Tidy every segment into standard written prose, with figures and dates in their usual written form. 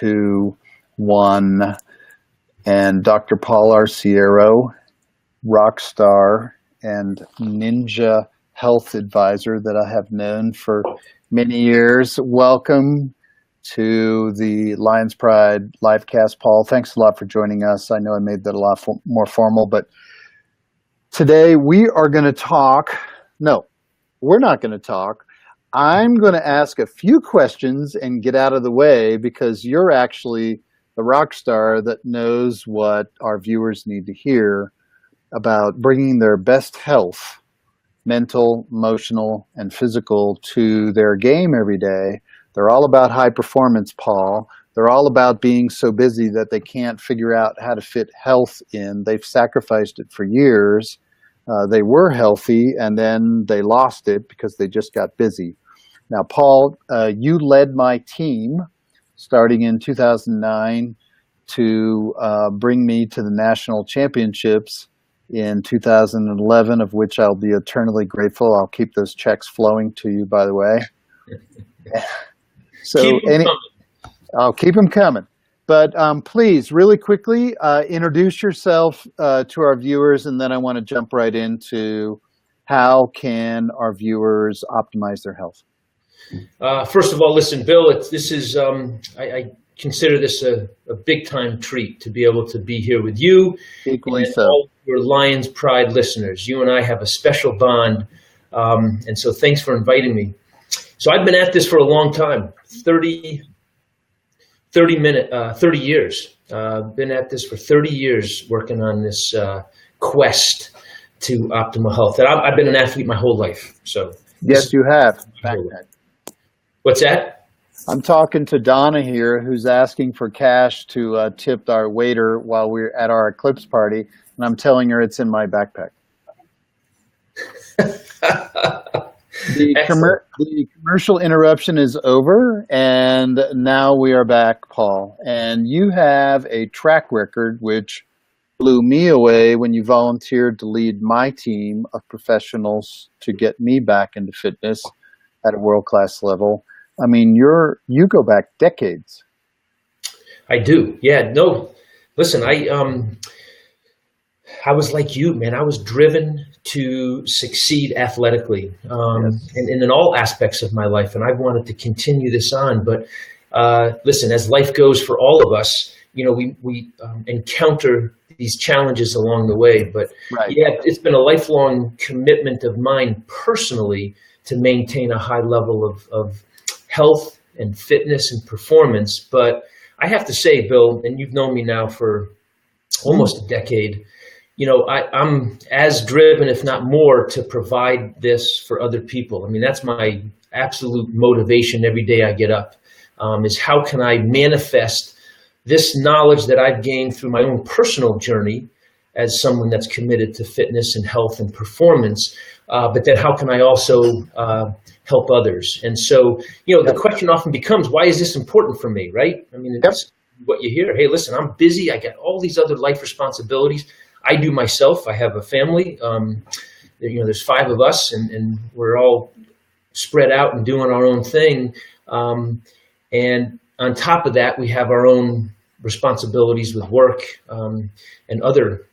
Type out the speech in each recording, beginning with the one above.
2, 1. And Dr. Paul Arciero, rock star and ninja health advisor that I have known for many years. Welcome to the Lions Pride livecast, Paul. Thanks a lot for joining us. I know I made that a lot more formal, but today we are going to talk. No, we're not going to talk. I'm going to ask a few questions and get out of the way because you're actually the rock star that knows what our viewers need to hear about bringing their best health, mental, emotional, and physical to their game every day. They're all about high performance, Paul. They're all about being so busy that they can't figure out how to fit health in. They've sacrificed it for years. They were healthy and then they lost it because they just got busy. Now, Paul, you led my team starting in 2009 to bring me to the national championships in 2011, of which I'll be eternally grateful. I'll keep those checks flowing to you, by the way. So I'll keep them coming. But please, really quickly, introduce yourself to our viewers, and then I want to jump right into how can our viewers optimize their health. First of all, listen, Bill, I consider this a big-time treat to be able to be here with you Equally and so. all your Lions Pride listeners. You and I have a special bond, and so thanks for inviting me. So I've been at this for a long time, 30 years. Been at this for 30 years working on this quest to optimal health. And I've been an athlete my whole life. So Yes, you have. What's that? I'm talking to Donna here, who's asking for cash to tip our waiter while we're at our eclipse party, and I'm telling her it's in my backpack. The commercial interruption is over, and now we are back, Paul. And you have a track record which blew me away when you volunteered to lead my team of professionals to get me back into fitness at a world-class level. I mean, you go back decades. I do. Yeah, no, listen, I was like you, man. I was driven to succeed athletically and in all aspects of my life. And I wanted to continue this on. But listen, as life goes for all of us, you know, we encounter these challenges along the way. But yeah, it's been a lifelong commitment of mine personally to maintain a high level of health and fitness and performance. But I have to say, Bill, and you've known me now for almost a decade, you know, I'm as driven, if not more, to provide this for other people. I mean, that's my absolute motivation every day I get up, is how can I manifest this knowledge that I've gained through my own personal journey as someone that's committed to fitness and health and performance, but then how can I also help others? And so, you know, the question often becomes, why is this important for me, right? I mean, it's what you hear. Hey, listen, I'm busy. I got all these other life responsibilities. I do myself. I have a family. You know, there's 5 of us, and we're all spread out and doing our own thing. And on top of that, we have our own responsibilities with work and other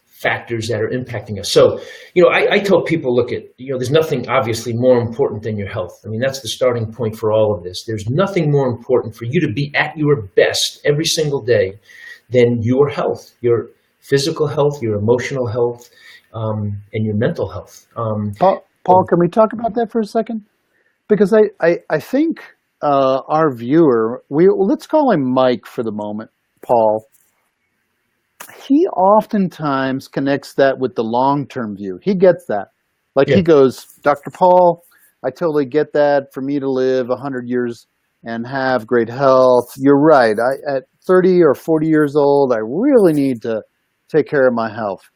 factors that are impacting us. So, you know, I tell people, look, there's nothing obviously more important than your health. I mean, that's the starting point for all of this. There's nothing more important for you to be at your best every single day than your health, your physical health, your emotional health, and your mental health. Paul, can we talk about that for a second? Because I think our viewer, let's call him Mike for the moment, Paul. He oftentimes connects that with the long-term view. He gets that. Like he goes, Dr. Paul, I totally get that. For me to live 100 years and have great health, you're right. At 30 or 40 years old, I really need to take care of my health.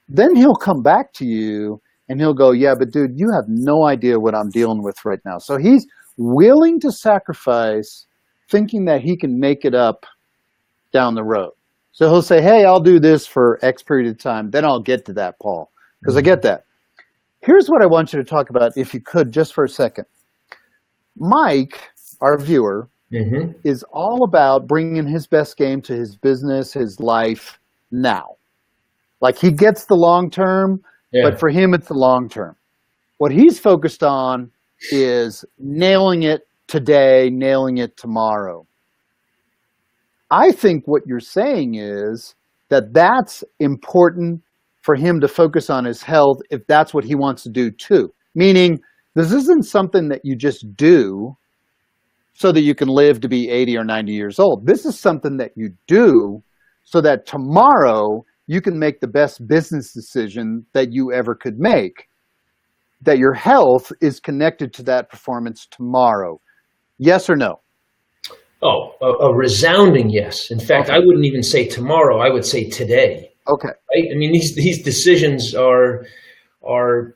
Then he'll come back to you and he'll go, yeah, but dude, you have no idea what I'm dealing with right now. So he's willing to sacrifice thinking that he can make it up down the road. So he'll say, hey, I'll do this for X period of time. Then I'll get to that, Paul, because I get that. Here's what I want you to talk about, if you could, just for a second. Mike, our viewer, is all about bringing his best game to his business, his life now. Like he gets the long term, but for him, it's the long term. What he's focused on is nailing it today, nailing it tomorrow. I think what you're saying is that that's important for him to focus on his health if that's what he wants to do too. Meaning, this isn't something that you just do so that you can live to be 80 or 90 years old. This is something that you do so that tomorrow you can make the best business decision that you ever could make. That your health is connected to that performance tomorrow. Yes or no? Oh, a resounding yes. In fact, I wouldn't even say tomorrow. I would say today. Okay. Right? I mean, these decisions are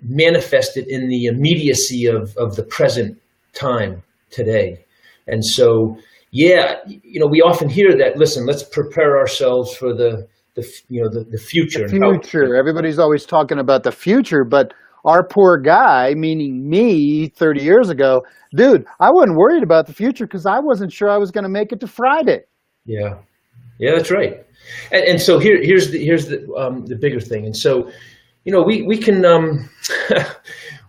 manifested in the immediacy of the present time today. And so, yeah, we often hear that, listen, let's prepare ourselves for the future. The future. Everybody's always talking about the future, but our poor guy, meaning me 30 years ago, dude, I wasn't worried about the future because I wasn't sure I was going to make it to Friday. Yeah, that's right. And so here's the bigger thing. And so, we can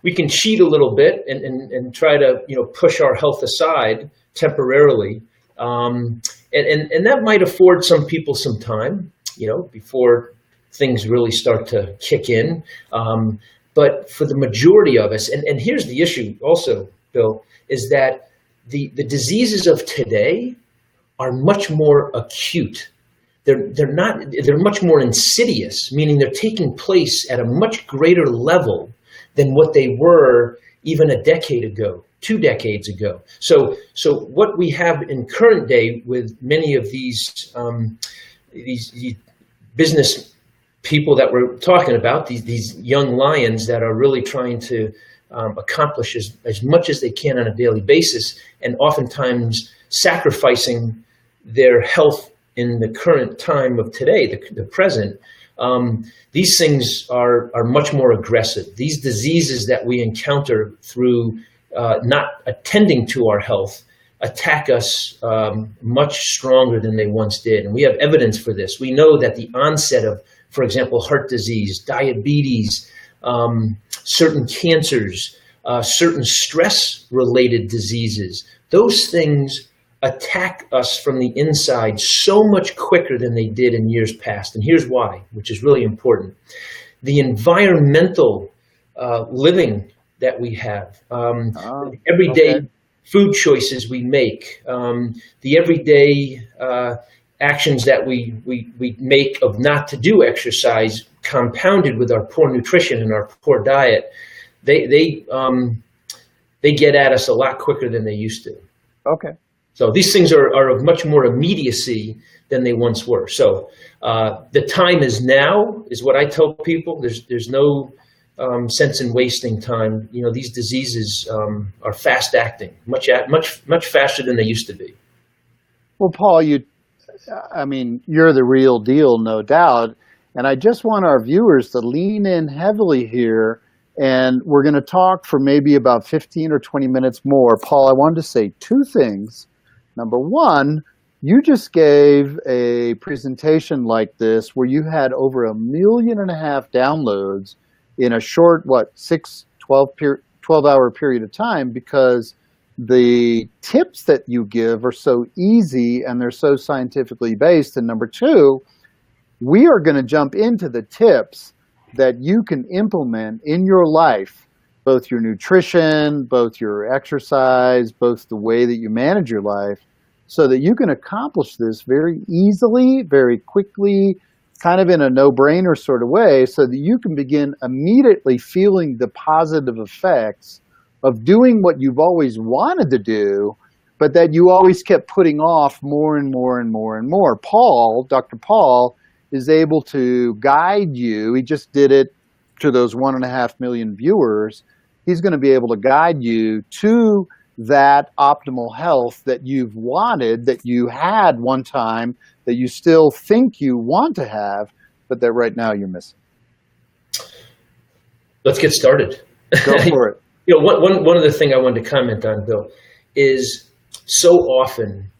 we can cheat a little bit and try to push our health aside temporarily, and that might afford some people some time, before things really start to kick in. But for the majority of us, and here's the issue also, Bill, is that the diseases of today are much more acute. They're much more insidious, meaning they're taking place at a much greater level than what they were even a decade ago, 2 decades ago. So what we have in current day with many of these business people that we're talking about, these young lions that are really trying to accomplish as much as they can on a daily basis, and oftentimes sacrificing their health in the current time of today, the present. These things are much more aggressive. These diseases that we encounter through not attending to our health attack us much stronger than they once did. And we have evidence for this. We know that the onset of, for example, heart disease, diabetes, certain cancers, certain stress-related diseases, those things attack us from the inside so much quicker than they did in years past. And here's why, which is really important. The environmental living that we have, everyday food choices we make, the everyday actions that we make of not to do exercise, compounded with our poor nutrition and our poor diet, they get at us a lot quicker than they used to. Okay. So these things are of much more immediacy than they once were. So the time is now, is what I tell people. There's no sense in wasting time. These diseases are fast acting, much faster than they used to be. Well, Paul, you're the real deal, no doubt. And I just want our viewers to lean in heavily here. And we're going to talk for maybe about 15 or 20 minutes more. Paul, I wanted to say 2 things. Number one, you just gave a presentation like this where you had over 1.5 million downloads in a short, 12-hour period of time, because the tips that you give are so easy and they're so scientifically based. And number 2, we are going to jump into the tips that you can implement in your life, both your nutrition, both your exercise, both the way that you manage your life, so that you can accomplish this very easily, very quickly, kind of in a no-brainer sort of way, so that you can begin immediately feeling the positive effects of doing what you've always wanted to do, but that you always kept putting off more and more and more and more. Dr. Paul, is able to guide you. He just did it to those 1.5 million viewers. He's going to be able to guide you to that optimal health that you've wanted, that you had one time, that you still think you want to have, but that right now you're missing. Let's get started. Go for it. One of the things I wanted to comment on, Bill, is so often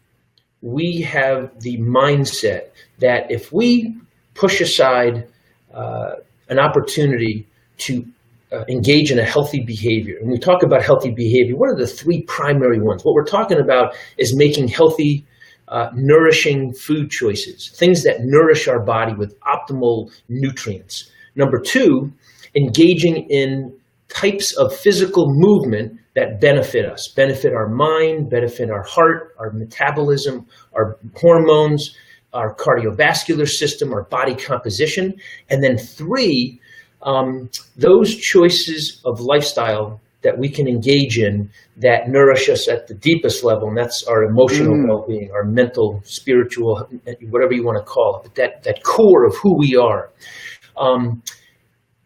we have the mindset that if we push aside an opportunity to engage in a healthy behavior, and we talk about healthy behavior, what are the three primary ones? What we're talking about is making healthy, nourishing food choices, things that nourish our body with optimal nutrients. Number two, engaging in types of physical movement that benefit us, benefit our mind, benefit our heart, our metabolism, our hormones, our cardiovascular system, our body composition. And then three, those choices of lifestyle that we can engage in that nourish us at the deepest level, and that's our emotional well-being, our mental, spiritual, whatever you want to call it, but that core of who we are.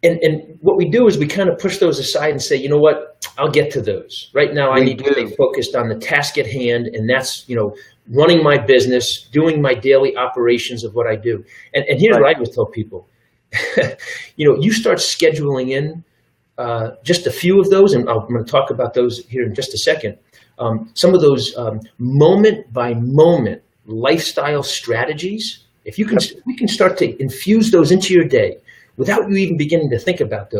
And what we do is we kind of push those aside and say, you know what, I'll get to those. Right now I need to stay focused on the task at hand, and that's, running my business, doing my daily operations of what I do. And here's what I always tell people. You start scheduling in just a few of those, and I'm going to talk about those here in just a second. Some of those moment by moment lifestyle strategies, if you can, we can start to infuse those into your day without you even beginning to think about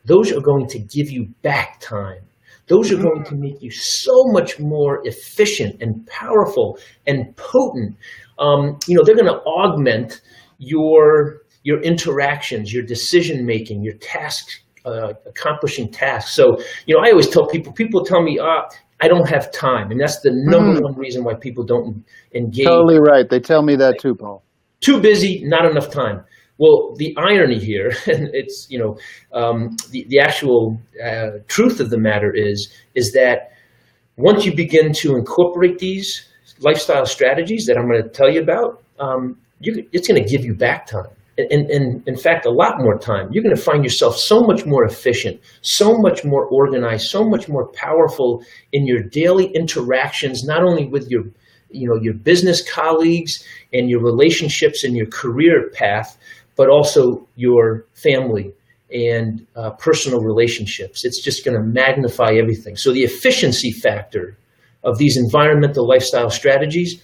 those are going to give you back time. Those are going to make you so much more efficient and powerful and potent. They're going to augment your interactions, your decision making, your tasks, accomplishing tasks. So, I always tell people tell me, I don't have time. And that's the number one reason why people don't engage. Totally right. They tell me that too, Paul. Too busy, not enough time. Well, the irony here, and it's, the actual truth of the matter is that once you begin to incorporate these lifestyle strategies that I'm going to tell you about, it's going to give you back time. And in fact, a lot more time. You're going to find yourself so much more efficient, so much more organized, so much more powerful in your daily interactions, not only with your business colleagues and your relationships and your career path, but also your family and personal relationships. It's just going to magnify everything. So the efficiency factor of these environmental lifestyle strategies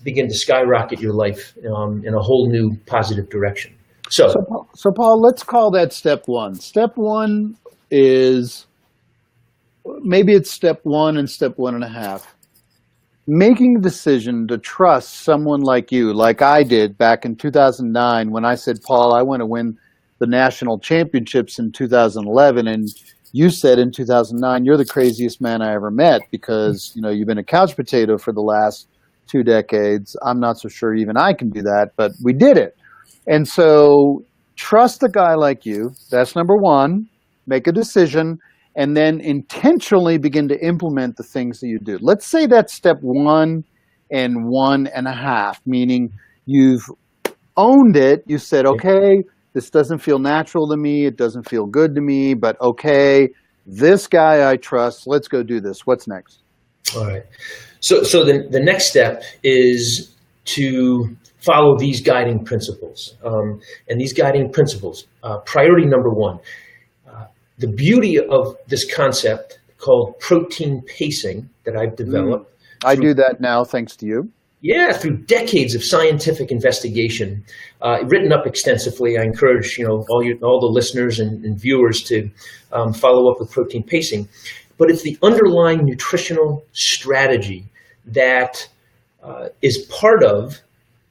begin to skyrocket your life in a whole new positive direction. So Paul, let's call that step one. Step one is, maybe it's step one and step 1.5. Making a decision to trust someone like you, like I did back in 2009 when I said, Paul, I want to win the national championships in 2011. And you said in 2009, you're the craziest man I ever met because, you've been a couch potato for the last 2 decades. I'm not so sure even I can do that, but we did it. And so trust a guy like you. That's number one. Make a decision. And then intentionally begin to implement the things that you do. Let's say that's step 1 and 1.5, meaning you've owned it. You said, okay, this doesn't feel natural to me. It doesn't feel good to me, but okay, this guy I trust. Let's go do this. What's next? All right. So the next step is to follow these guiding principles. And these guiding principles, priority number 1, the beauty of this concept called protein pacing that I've developed. I do that now, thanks to you. Yeah, through decades of scientific investigation, written up extensively. I encourage all the listeners and viewers to follow up with protein pacing. But it's the underlying nutritional strategy that is part of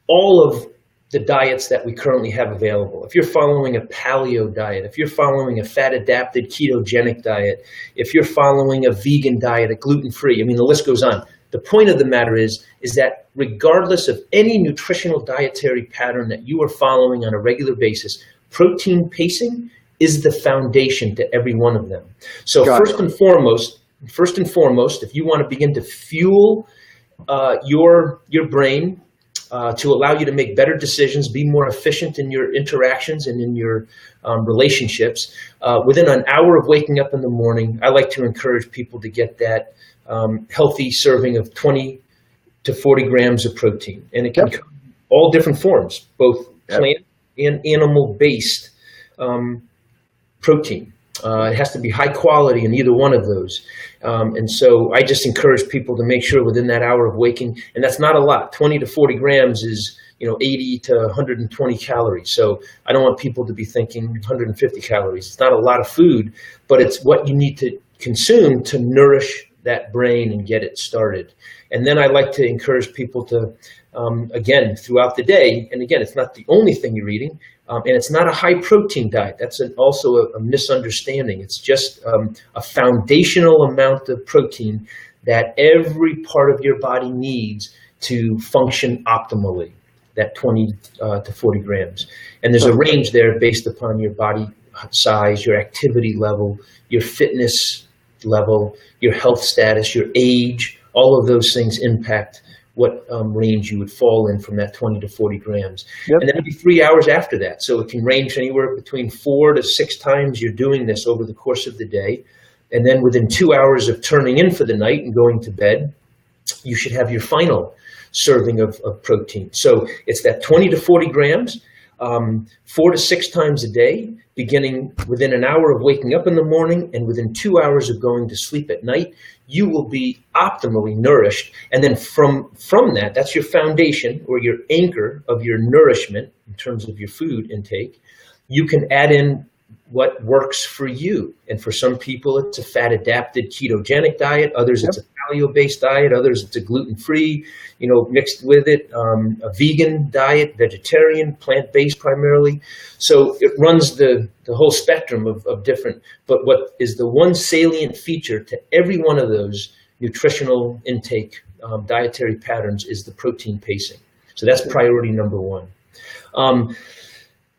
all of the diets that we currently have available. If you're following a paleo diet, if you're following a fat-adapted ketogenic diet, if you're following a vegan diet, a gluten-free, the list goes on. The point of the matter is that regardless of any nutritional dietary pattern that you are following on a regular basis, protein pacing is the foundation to every one of them. So first and foremost, if you want to begin to fuel your brain, to allow you to make better decisions, be more efficient in your interactions and in your relationships. Within an hour of waking up in the morning, I like to encourage people to get that healthy serving of 20 to 40 grams of protein. And it can come all different forms, both plant and animal-based protein. It has to be high quality in either one of those. And so I just encourage people to make sure within that hour of waking, and that's not a lot, 20 to 40 grams is 80 to 120 calories. So I don't want people to be thinking 150 calories. It's not a lot of food, but it's what you need to consume to nourish that brain and get it started. And then I like to encourage people to, again, throughout the day, and again, it's not the only thing you're eating, and it's not a high protein diet. That's also a misunderstanding. It's just a foundational amount of protein that every part of your body needs to function optimally, that 20 to 40 grams. And there's a range there based upon your body size, your activity level, your fitness level, your health status, your age. All of those things impact what range you would fall in from that 20 to 40 grams. Yep. And then it'd be 3 hours after that. So it can range anywhere between 4 to 6 times you're doing this over the course of the day. And then within 2 hours of turning in for the night and going to bed, you should have your final serving of protein. So it's that 20 to 40 grams, 4 to 6 times a day, beginning within an hour of waking up in the morning and within 2 hours of going to sleep at night. You will be optimally nourished. And then from that, that's your foundation or your anchor of your nourishment in terms of your food intake. You can add in what works for you. And for some people, it's a fat-adapted ketogenic diet. Others, it's a paleo-based diet. Others, it's a gluten-free, mixed with it, a vegan diet, vegetarian, plant-based primarily. So it runs the whole spectrum of different. But what is the one salient feature to every one of those nutritional intake dietary patterns is the protein pacing. So that's priority number one.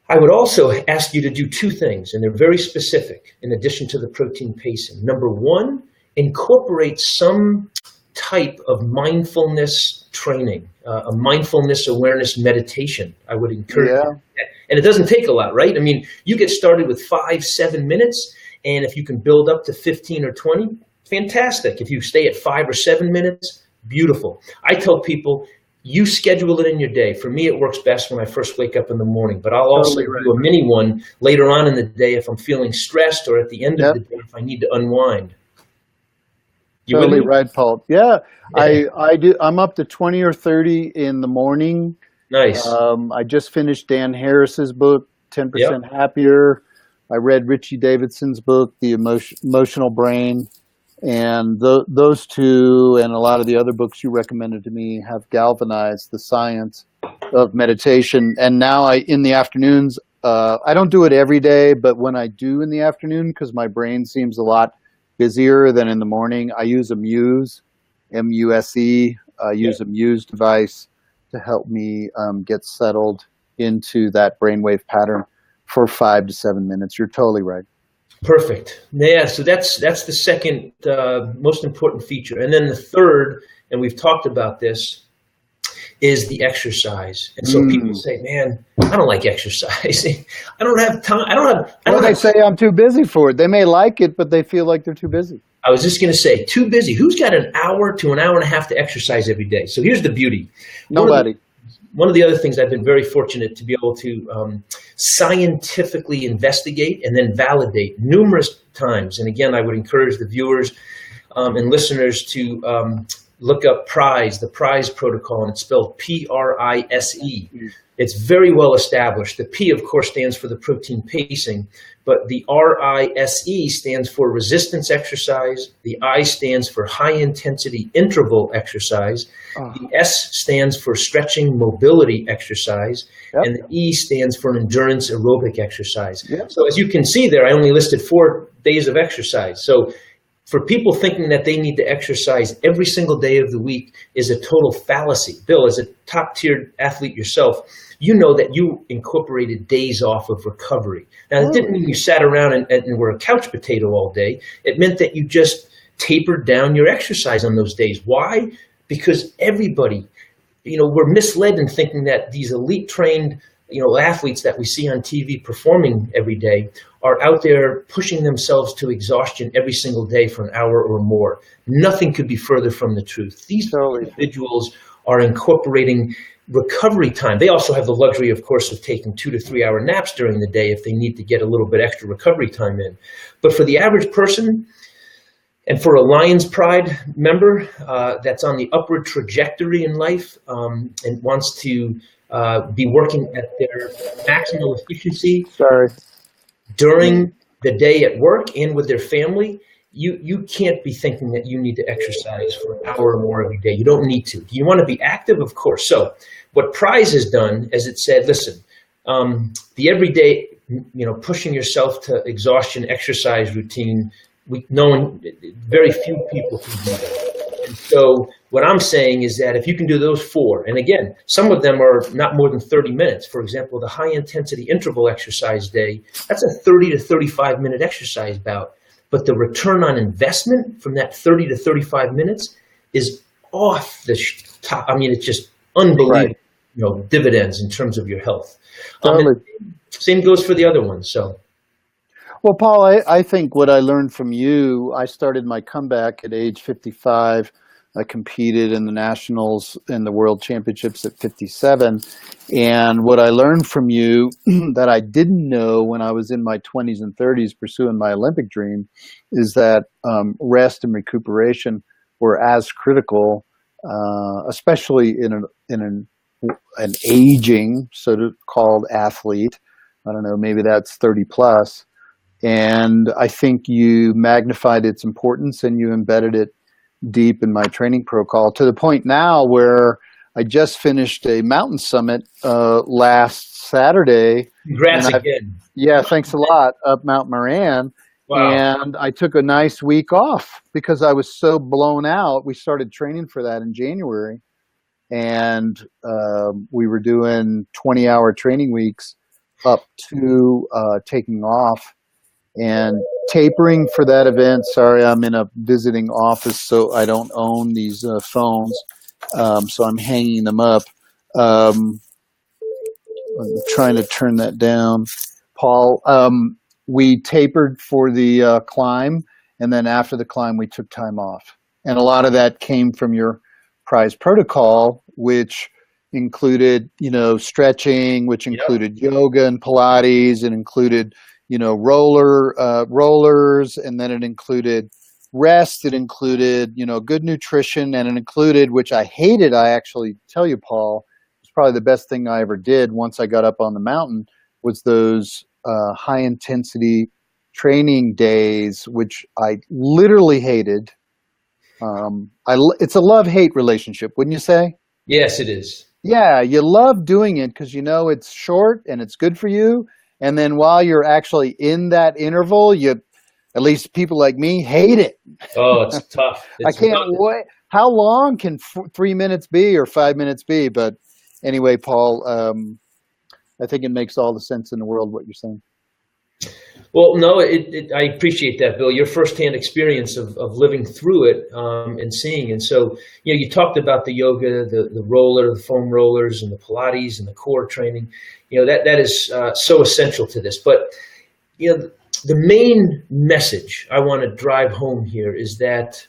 I would also ask you to do 2 things, and they're very specific in addition to the protein pacing. Number one, incorporate some type of mindfulness training, a mindfulness awareness meditation. I would encourage you. And it doesn't take a lot, right? I mean, you get started with 5-7 minutes, and if you can build up to 15 or 20, fantastic. If you stay at 5 or 7 minutes, beautiful. I tell people, you schedule it in your day. For me, it works best when I first wake up in the morning, but I'll also do a mini one later on in the day if I'm feeling stressed or at the end of the day if I need to unwind. You totally right, Paul. Yeah, I do. I'm up to 20 or 30 in the morning. Nice. I just finished Dan Harris's book, 10% Happier. I read Richie Davidson's book, The Emotional Brain. And those 2 and a lot of the other books you recommended to me have galvanized the science of meditation. And now in the afternoons, I don't do it every day, but when I do in the afternoon, because my brain seems a lot busier than in the morning, I use a Muse, M-U-S-E. I use a Muse device to help me get settled into that brainwave pattern for 5 to 7 minutes. You're totally right. Perfect. Yeah, so that's the second most important feature. And then the third, and we've talked about this, is the exercise. And so people say, man, I don't like exercising. I don't have time. They say I'm too busy for it. They may like it, but they feel like they're too busy. I was just going to say, too busy. Who's got an hour to an hour and a half to exercise every day? So here's the beauty. Nobody. One of the other things I've been very fortunate to be able to scientifically investigate and then validate numerous times. And again, I would encourage the viewers and listeners to look up PRISE, the PRISE protocol, and it's spelled P-R-I-S-E. It's very well established. The P, of course, stands for the protein pacing, but the R-I-S-E stands for resistance exercise. The I stands for high intensity interval exercise. The S stands for stretching mobility exercise. And the E stands for endurance aerobic exercise. So as you can see there, I only listed 4 days of exercise. So for people thinking that they need to exercise every single day of the week is a total fallacy. Bill, as a top-tiered athlete yourself, you know that you incorporated days off of recovery. Now, it didn't mean you sat around and were a couch potato all day. It meant that you just tapered down your exercise on those days. Why? Because everybody, we're misled in thinking that these elite trained, athletes that we see on TV performing every day are out there pushing themselves to exhaustion every single day for an hour or more. Nothing could be further from the truth. These individuals are incorporating recovery time. They also have the luxury, of course, of taking 2 to 3 hour naps during the day if they need to get a little bit extra recovery time in. But for the average person, and for a Lions Pride member that's on the upward trajectory in life and wants to be working at their maximal efficiency during the day at work and with their family, you can't be thinking that you need to exercise for an hour or more every day. You don't need to. Do you want to be active? Of course. So what PRISE has done is it said, listen, the everyday, pushing yourself to exhaustion exercise routine, very few people can do that. And so what I'm saying is that if you can do those 4, and again, some of them are not more than 30 minutes. For example, the high intensity interval exercise day, that's a 30 to 35 minute exercise bout. But the return on investment from that 30 to 35 minutes is off the top. I mean, it's just unbelievable, dividends in terms of your health. Same goes for the other ones. So. Well, Paul, I think what I learned from you, I started my comeback at age 55. I competed in the nationals and the world championships at 57. And what I learned from you that I didn't know when I was in my 20s and 30s pursuing my Olympic dream is that rest and recuperation were as critical, especially in an aging, so-called athlete. I don't know, maybe that's 30 plus. And I think you magnified its importance and you embedded it deep in my training protocol to the point now where I just finished a mountain summit last Saturday. Congrats again. Yeah, thanks a lot, up Mount Moran. Wow. And I took a nice week off because I was so blown out. We started training for that in January. And we were doing 20-hour training weeks up to taking off. And tapering for that event, sorry, I'm in a visiting office, so I don't own these phones, so I'm hanging them up. I'm trying to turn that down. Paul, we tapered for the climb, and then after the climb, we took time off. And a lot of that came from your PRISE protocol, which included, stretching, which included yoga and Pilates, and included rollers, and then it included rest, it included, good nutrition, and it included, which I hated, I actually tell you, Paul, it's probably the best thing I ever did once I got up on the mountain, was those high intensity training days, which I literally hated. It's a love-hate relationship, wouldn't you say? Yes, it is. Yeah, you love doing it because it's short and it's good for you. And then while you're actually in that interval, at least people like me, hate it. Oh, it's tough. I can't wait. How long can 3 minutes be or 5 minutes be? But anyway, Paul, I think it makes all the sense in the world what you're saying. Well, no, I appreciate that, Bill. Your firsthand experience of living through it and seeing. And so, you talked about the yoga, the roller, the foam rollers, and the Pilates and the core training. That is so essential to this. But, the main message I want to drive home here is that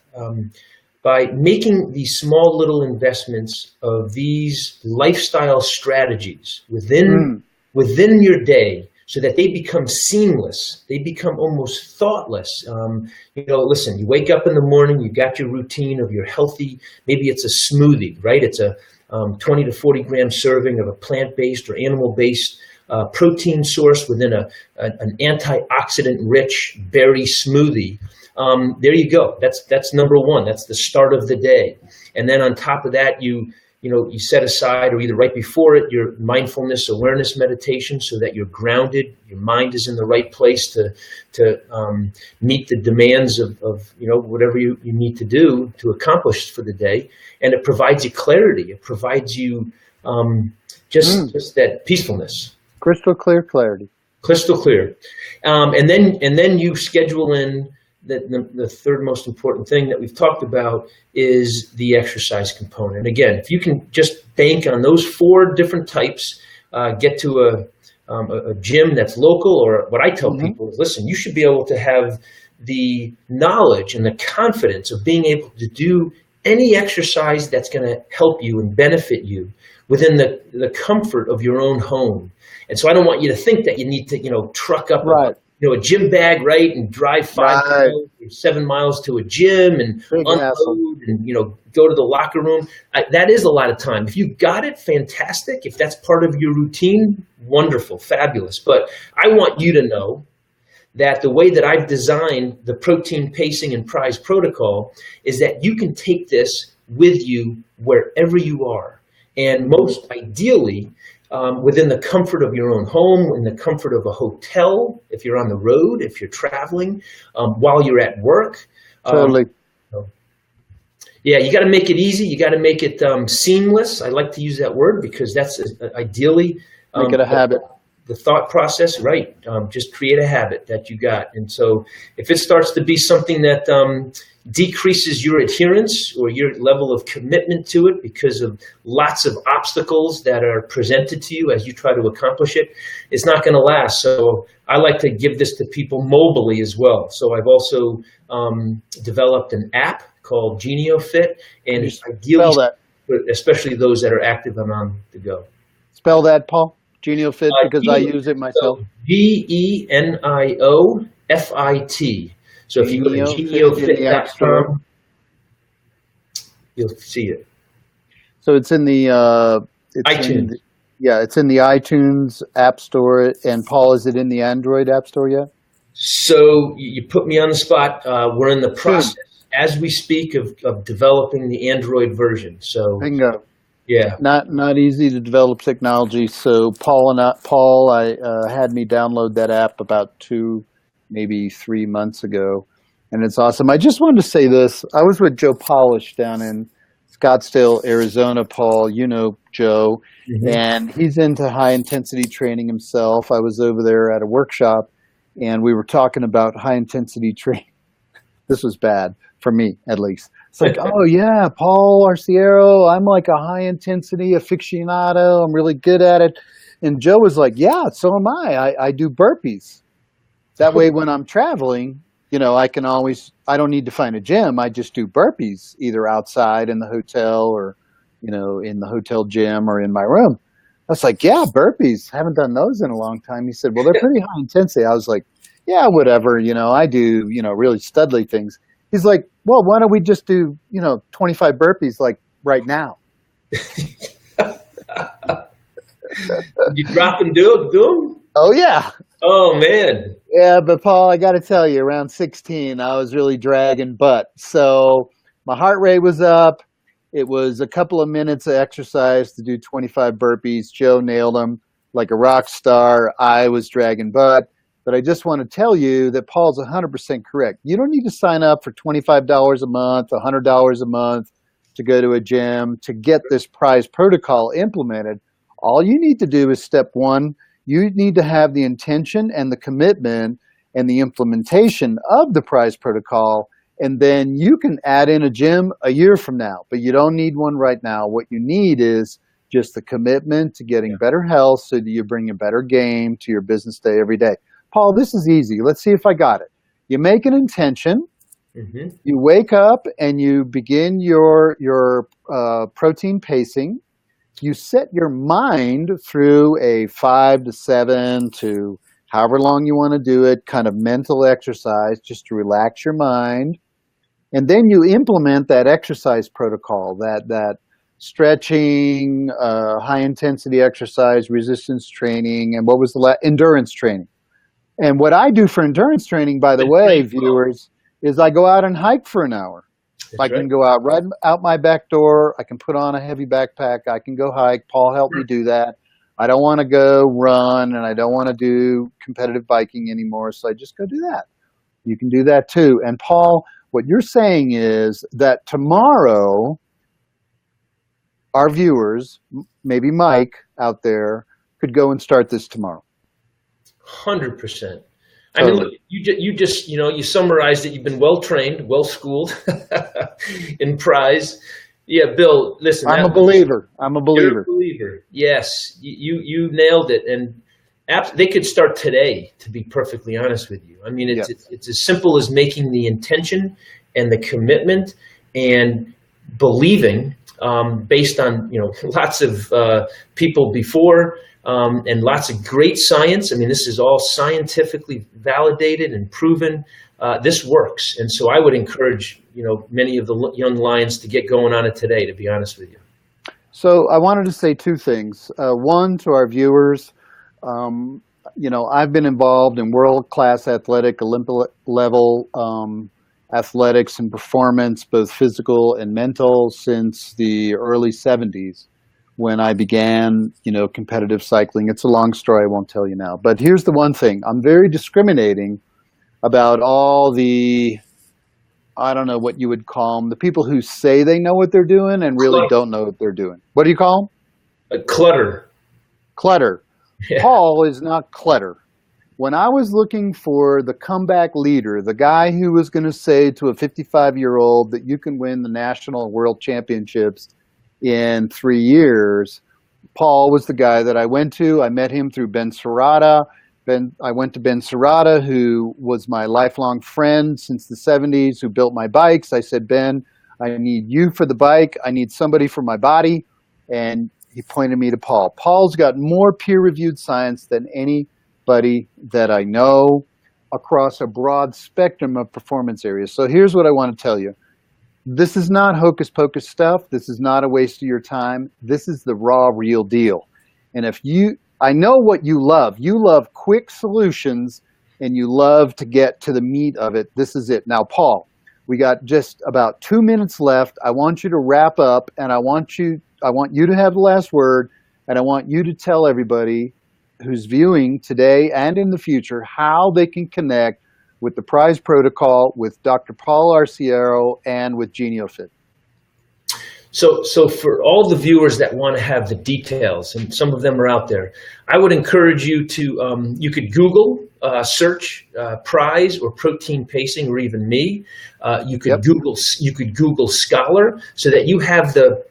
by making these small little investments of these lifestyle strategies within your day, so that they become seamless, they become almost thoughtless. Listen, you wake up in the morning, you got your routine of your healthy, maybe it's a smoothie, right? It's a 20 to 40 gram serving of a plant-based or animal-based protein source within an antioxidant-rich berry smoothie. There you go. That's number one. That's the start of the day. And then on top of that, you set aside, or either right before it, your mindfulness awareness meditation, so that you're grounded, your mind is in the right place to meet the demands of whatever you need to do to accomplish for the day. And it provides you clarity. It provides you just that peacefulness. Crystal clear clarity. Crystal clear. And then you schedule in the third most important thing that we've talked about is the exercise component. Again, if you can just bank on those 4 different types, get to a gym that's local, or what I tell people is, listen, you should be able to have the knowledge and the confidence of being able to do any exercise that's going to help you and benefit you within the comfort of your own home. And so I don't want you to think that you need to, truck up a gym bag, right, and drive 5 miles or 7 miles to a gym and unload and, go to the locker room. That is a lot of time. If you got it, fantastic. If that's part of your routine, wonderful, fabulous. But I want you to know that the way that I've designed the protein pacing and PRISE protocol is that you can take this with you wherever you are. And most ideally, within the comfort of your own home, in the comfort of a hotel, if you're on the road, if you're traveling, while you're at work. Totally. Yeah, you got to make it easy. You got to make it seamless. I like to use that word because that's ideally make it a habit. The thought process, right? Just create a habit that you got. And so if it starts to be something that decreases your adherence or your level of commitment to it because of lots of obstacles that are presented to you as you try to accomplish it, it's not going to last. So I like to give this to people mobily as well. So I've also developed an app called Geniofit, and ideally, especially those that are active and on the go. Spell that, Paul. Geniofit, because I use it myself. Geniofit. So if you go to geniofit.com, you'll see it. So it's in the iTunes. It's in the iTunes App Store. And Paul, is it in the Android App Store yet? So you put me on the spot. We're in the process, as we speak, of developing the Android version. So bingo. Yeah, not easy to develop technology. So Paul had me download that app about 2, maybe 3 months ago, and it's awesome. I just wanted to say this. I was with Joe Polish down in Scottsdale, Arizona. Paul, you know Joe, and he's into high intensity training himself. I was over there at a workshop, and we were talking about high intensity training. This was bad for me, at least. It's like, oh yeah, Paul Arciero, I'm like a high intensity aficionado. I'm really good at it. And Joe was like, yeah, so am I. I do burpees. That way when I'm traveling, I don't need to find a gym. I just do burpees either outside in the hotel or, in the hotel gym or in my room. I was like, yeah, burpees. Haven't done those in a long time. He said, well, they're pretty high intensity. I was like, yeah, whatever. I do, really studly things. He's like, well, why don't we just do, 25 burpees like right now? You drop and do them? Oh, yeah. Oh, man. Yeah, but Paul, I got to tell you, around 16, I was really dragging butt. So my heart rate was up. It was a couple of minutes of exercise to do 25 burpees. Joe nailed them like a rock star. I was dragging butt. But I just want to tell you that Paul's 100% correct. You don't need to sign up for $25 a month, $100 a month to go to a gym to get this PRISE protocol implemented. All you need to do is step one. You need to have the intention and the commitment and the implementation of the PRISE protocol, and then you can add in a gym a year from now. But you don't need one right now. What you need is just the commitment to getting better health so that you bring a better game to your business day every day. Paul, this is easy. Let's see if I got it. You make an intention. You wake up and you begin your protein pacing. You set your mind through a 5 to 7 to however long you want to do it, kind of mental exercise just to relax your mind. And then you implement that exercise protocol, that stretching, high intensity exercise, resistance training, and what was the endurance training. And what I do for endurance training, by the way, viewers, is I go out and hike for an hour. I can go out right out my back door. I can put on a heavy backpack. I can go hike. Paul helped me do that. I don't want to go run, and I don't want to do competitive biking anymore, so I just go do that. You can do that too. And Paul, what you're saying is that tomorrow, our viewers, maybe Mike out there, could go and start this tomorrow. 100%. I mean, look, you summarized it. You've been well-trained, well-schooled in PRISE. Yeah, Bill, listen. I'm a believer. You're a believer. Yes, you nailed it. And they could start today, to be perfectly honest with you. I mean, it's as simple as making the intention and the commitment and believing, based on lots of people before, and lots of great science. I mean, this is all scientifically validated and proven. This works, and so I would encourage many of the young lions to get going on it today, to be honest with you. So I wanted to say two things. One, to our viewers, I've been involved in world-class athletic, Olympic level athletics and performance, both physical and mental, since the early 70s when I began, competitive cycling. It's a long story, I won't tell you now. But here's the one thing. I'm very discriminating about all the, I don't know what you would call them, the people who say they know what they're doing and really don't know what they're doing. What do you call them? Clutter. Clutter. Yeah. Paul is not clutter. When I was looking for the comeback leader, the guy who was going to say to a 55-year-old that you can win the national and world championships in 3 years, Paul was the guy that I went to. I met him through Ben Serrata. I went to Ben Serrata, who was my lifelong friend since the 70s, who built my bikes. I said, Ben, I need you for the bike. I need somebody for my body. And he pointed me to Paul. Paul's got more peer-reviewed science than anybody that I know across a broad spectrum of performance areas. So here's what I want to tell you. This is not hocus pocus stuff. This is not a waste of your time. This is the raw, real deal. And I know what you love. You love quick solutions and you love to get to the meat of it. This is it. Now, Paul, we got just about 2 minutes left. I want you to wrap up, and I want you to have the last word, and I want you to tell everybody who's viewing today and in the future how they can connect with the PRISE protocol, with Dr. Paul Arciero, and with Geniofit. So for all the viewers that want to have the details, and some of them are out there, I would encourage you to, you could Google, search PRISE or protein pacing, or even me. You could Google Scholar, so that you have the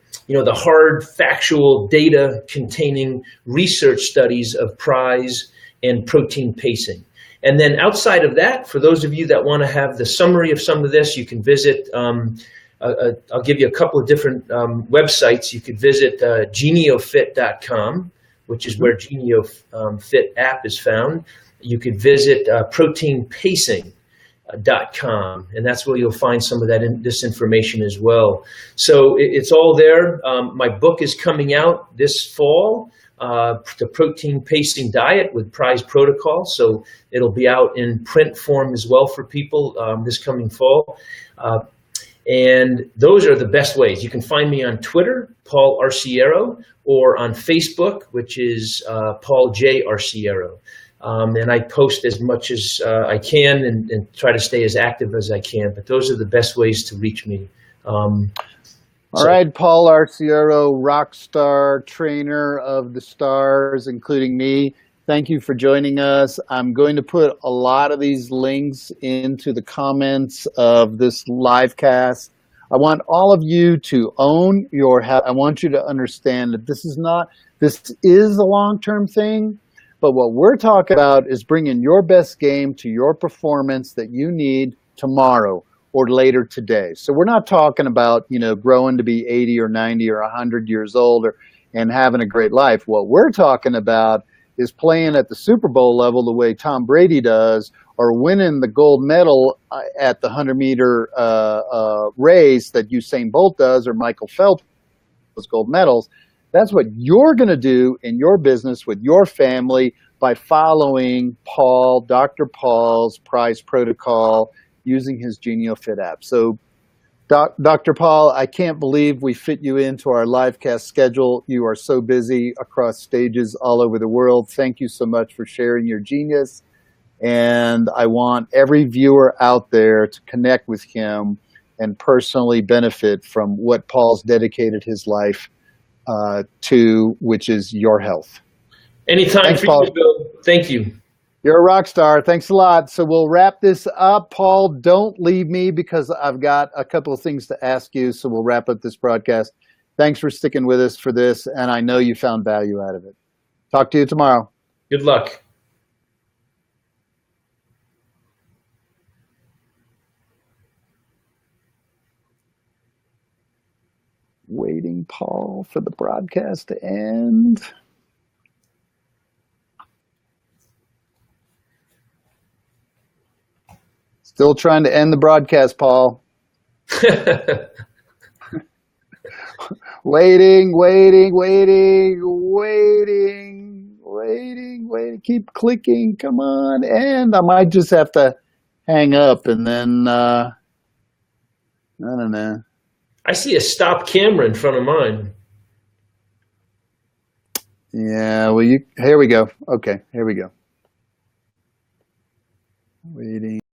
hard factual data containing research studies of PRISE and protein pacing. And then outside of that, for those of you that want to have the summary of some of this, you can visit, I'll give you a couple of different websites. You could visit Geniofit.com, which is where Geniofit app is found. You could visit proteinpacing.com, and that's where you'll find some of this information as well. So it's all there. My book is coming out this fall, the Protein Pacing Diet with PRISE Protocol. So it'll be out in print form as well for people this coming fall. And those are the best ways. You can find me on Twitter, Paul Arciero, or on Facebook, which is Paul J. Arciero. And I post as much as I can and try to stay as active as I can. But those are the best ways to reach me. All right, Paul Arciero, rock star, trainer of the stars, including me. Thank you for joining us. I'm going to put a lot of these links into the comments of this live cast. I want all of you to own your I want you to understand that this is a long-term thing, but what we're talking about is bringing your best game to your performance that you need tomorrow or later today. So we're not talking about, growing to be 80 or 90 or 100 years old and having a great life. What we're talking about is playing at the Super Bowl level the way Tom Brady does, or winning the gold medal at the 100-meter race that Usain Bolt does, or Michael Phelps, those gold medals. That's what you're going to do in your business with your family by following Dr. Paul's PRISE protocol, using his Geniofit app. So, Dr. Paul, I can't believe we fit you into our live cast schedule. You are so busy across stages all over the world. Thank you so much for sharing your genius. And I want every viewer out there to connect with him and personally benefit from what Paul's dedicated his life to, which is your health. Anytime. Thanks, for Paul. you, Bill. Thank you. You're a rock star. Thanks a lot. So we'll wrap this up. Paul, don't leave me because I've got a couple of things to ask you. So we'll wrap up this broadcast. Thanks for sticking with us for this. And I know you found value out of it. Talk to you tomorrow. Good luck. waiting, Paul, for the broadcast to end. Still trying to end the broadcast, Paul. Waiting. Keep clicking. Come on. And I might just have to hang up and then, I don't know. I see a stop camera in front of mine. Yeah, well, here we go. Okay, here we go. Waiting.